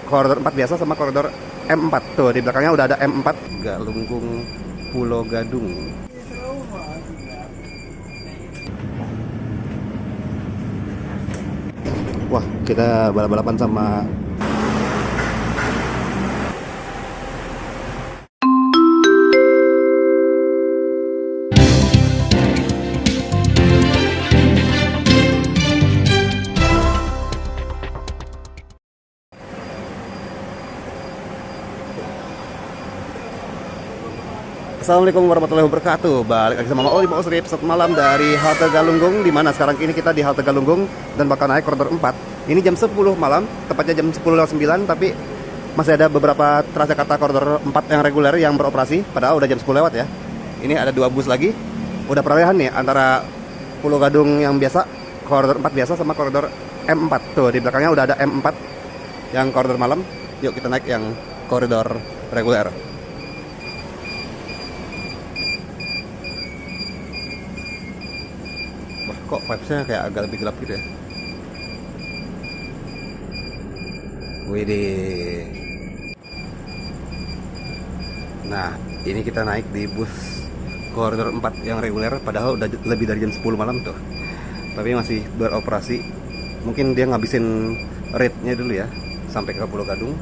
koridor 4 biasa sama koridor M4. Tuh di belakangnya udah ada M4, Galunggung Pulau Gadung. Wah, kita balap-balapan sama Assalamualaikum warahmatullahi wabarakatuh. Balik lagi sama Oli Osrip satu malam dari halte Galunggung, di mana sekarang ini kita di halte Galunggung dan bakal naik koridor 4. Ini jam 10 malam, tepatnya jam 10.09, tapi masih ada beberapa Transjakarta koridor 4 yang reguler yang beroperasi, padahal udah jam 10 lewat ya. Ini ada 2 bus lagi. Udah peralihan nih antara Pulau Gadung yang biasa, koridor 4 biasa sama koridor M4. Tuh di belakangnya udah ada M4 yang koridor malam. Yuk kita naik yang koridor reguler. Kok vibesnya kayak agak lebih gelap gitu ya. Widih. Nah ini kita naik di bus koridor 4 yang reguler, padahal udah lebih dari jam 10 malam tuh, tapi masih beroperasi. Mungkin dia ngabisin rate-nya dulu ya sampai ke Pulau Gadung.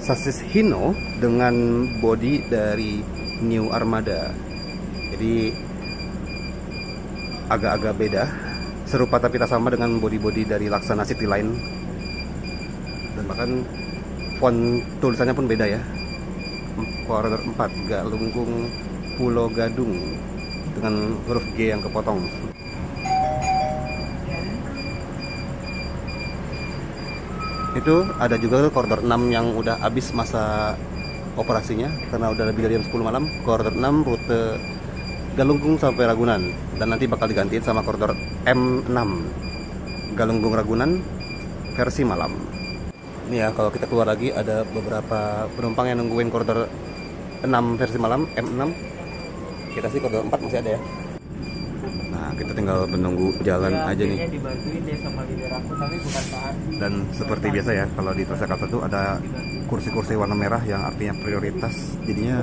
Sasis Hino dengan bodi dari New Armada, jadi agak-agak beda, serupa tapi tak sama dengan bodi-bodi dari Laksana City Line, dan bahkan font tulisannya pun beda ya. Koridor 4 Galunggung Pulau Gadung dengan huruf G yang kepotong. Itu ada juga koridor 6 yang udah habis masa operasinya karena udah lebih dari jam 10 malam. Koridor 6 rute Galunggung sampai Ragunan, dan nanti bakal digantiin sama koridor M6 Galunggung Ragunan versi malam. Ini ya, kalau kita keluar lagi ada beberapa penumpang yang nungguin koridor 6 versi malam M6. Kita sih koridor 4 masih ada ya. Nah kita tinggal menunggu jalan aja nih. Dan seperti biasa ya, kalau di Transjakarta tuh ada kursi-kursi warna merah yang artinya prioritas, jadinya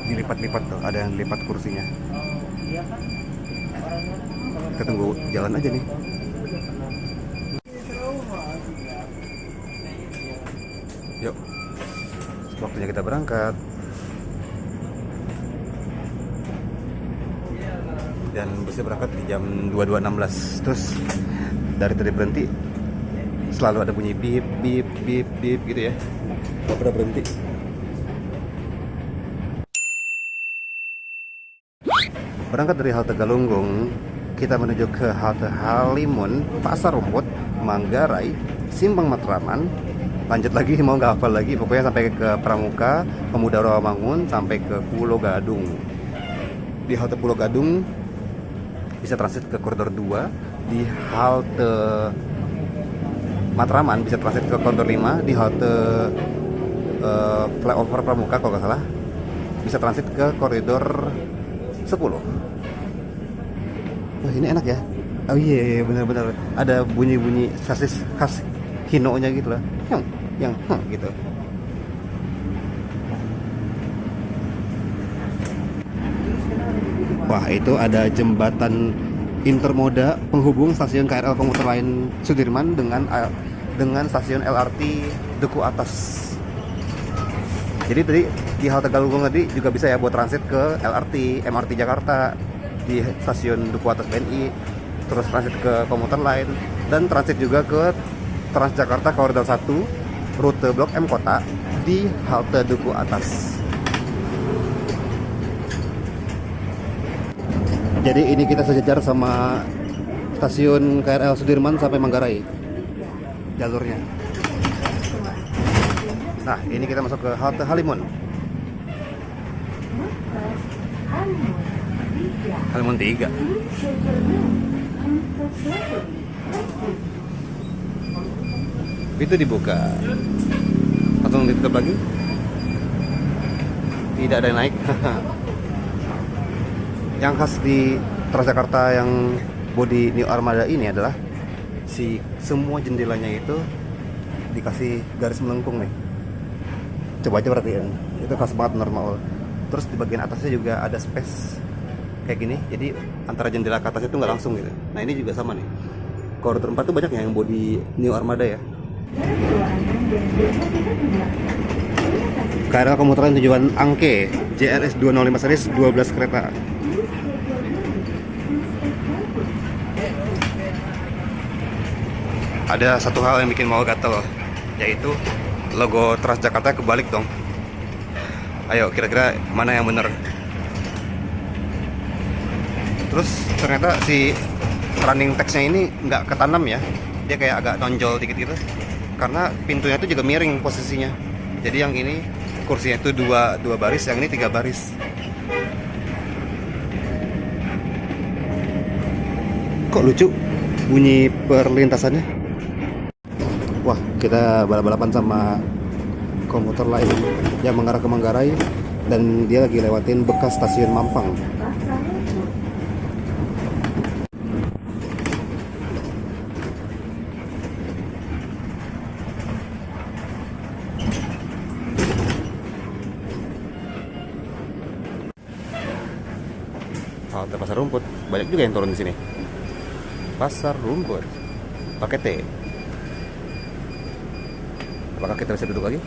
dilipat-lipat tuh, ada yang lipat kursinya. Kita tunggu jalan aja nih. Yuk, waktunya kita berangkat. Dan busnya berangkat di jam 22.16. Terus dari tadi berhenti selalu ada bunyi bip bip bip bip gitu ya. Gak pernah berhenti. Berangkat dari halte Galunggung, kita menuju ke halte Halimun, Pasar Rumput, Manggarai, Simpang Matraman. Lanjut lagi, mau nggak hafal lagi, pokoknya sampai ke Pramuka, Pemuda Rawamangun, sampai ke Pulau Gadung. Di halte Pulau Gadung bisa transit ke koridor 2, di halte Matraman bisa transit ke koridor 5, di halte flyover Pramuka kalau nggak salah bisa transit ke koridor 10. Wah ini enak ya. Oh iya, bener-bener ada bunyi-bunyi sasis khas Hino-nya gitu lah. Yang gitu. Wah itu ada jembatan intermoda penghubung stasiun KRL komuter lain Sudirman dengan stasiun LRT Duku Atas. Jadi tadi di halte Galunggung tadi juga bisa ya buat transit ke LRT, MRT Jakarta di stasiun Duku Atas BNI, terus transit ke komuter lain, dan transit juga ke Transjakarta koridor 1 rute Blok M Kota di halte Duku Atas. Jadi ini kita sejajar sama stasiun KRL Sudirman sampai Manggarai jalurnya. Nah, ini kita masuk ke halte Halimun. Halimun 3. Itu dibuka. Langsung ditutup lagi. Tidak ada yang naik. Yang khas di Transjakarta yang bodi New Armada ini adalah semua jendelanya itu dikasih garis melengkung nih. Coba aja perhatiin, itu khas banget normal. Terus di bagian atasnya juga ada space kayak gini, jadi antara jendela ke atasnya itu nggak langsung gitu. Nah ini juga sama nih. Koridor 4 tuh banyak ya yang bodi New Armada ya. KRL komuter lain tujuan Angke JRS 205 series 12 kereta. Ada satu hal yang bikin mau gatel, yaitu logo Transjakarta kebalik dong. Ayo kira-kira mana yang bener? Terus ternyata si running text-nya ini nggak ketanam ya, dia kayak agak nonjol dikit gitu, karena pintunya itu juga miring posisinya. Jadi yang ini kursinya itu dua baris, yang ini 3 baris. Kok lucu bunyi perlintasannya? Wah, kita balap-balapan sama komuter lain yang mengarah ke Manggarai, dan dia lagi lewatin bekas stasiun Mampang. Halte Pasar Rumput, banyak juga yang turun di sini. Pasar Rumput, pakai T. Apakah kita bisa duduk lagi?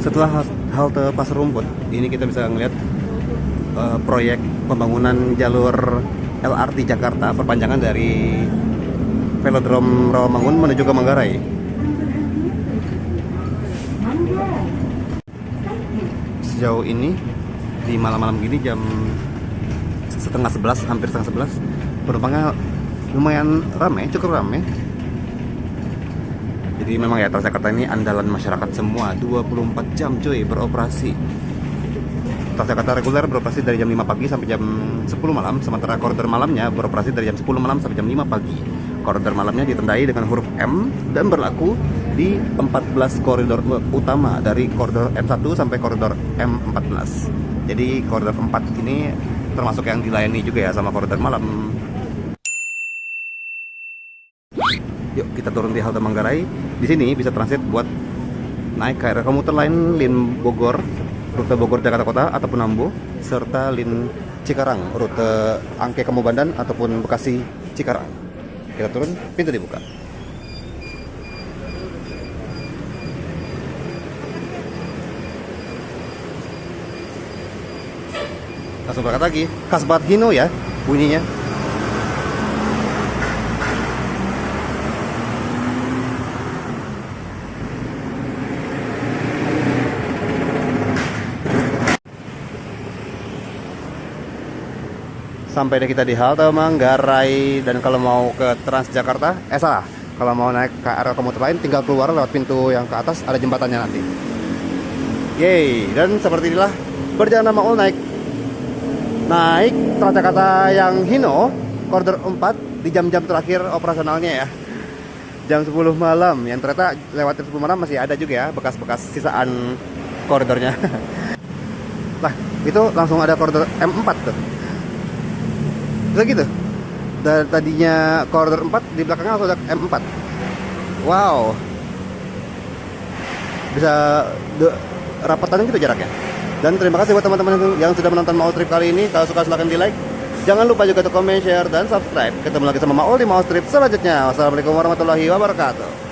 Setelah halte Pasar Rumput, ini kita bisa ngeliat proyek pembangunan jalur LRT Jakarta, perpanjangan dari Velodrome Rawamangun menuju ke Manggarai. Sejauh ini di malam-malam gini jam setengah 11, hampir setengah 11, penumpangnya lumayan ramai, cukup ramai. Jadi memang ya Transjakarta ini andalan masyarakat semua, 24 jam cuy beroperasi. Transjakarta reguler beroperasi dari jam 5 pagi sampai jam 10 malam, sementara koridor malamnya beroperasi dari jam 10 malam sampai jam 5 pagi. Koridor malamnya ditandai dengan huruf M dan berlaku di 14 koridor utama, dari koridor M1 sampai koridor M14. Jadi koridor 4 ini termasuk yang dilayani juga ya sama koridor malam. Yuk kita turun di halte Manggarai. Di sini bisa transit buat naik KRL komuter lain Lin Bogor, rute Bogor Jakarta Kota ataupun Ambo, serta Lin Cikarang, rute Angke Kamubandan ataupun Bekasi Cikarang. Kita turun, pintu dibuka. Langsung berangkat lagi. Khas banget Hino ya bunyinya. Sampai deh kita di halte Manggarai, dan kalau mau ke Transjakarta, salah, kalau mau naik KRL komuter lain tinggal keluar lewat pintu yang ke atas, ada jembatannya nanti. Yeay, dan seperti inilah perjalanan Maul naik Transjakarta yang Hino, koridor 4 di jam-jam terakhir operasionalnya ya. Jam 10 malam, yang ternyata lewat 10 malam masih ada juga ya bekas-bekas sisaan koridornya. Nah, itu langsung ada koridor M4 tuh. Bisa gitu. Dan tadinya koridor 4, di belakangnya langsung ada M4. Wow. Bisa rapatan gitu jaraknya. Dan terima kasih buat teman-teman yang sudah menonton Maul Trip kali ini. Kalau suka silahkan di like. Jangan lupa juga untuk komen, share, dan subscribe. Ketemu lagi sama Maul di Maul Trip selanjutnya. Wassalamualaikum warahmatullahi wabarakatuh.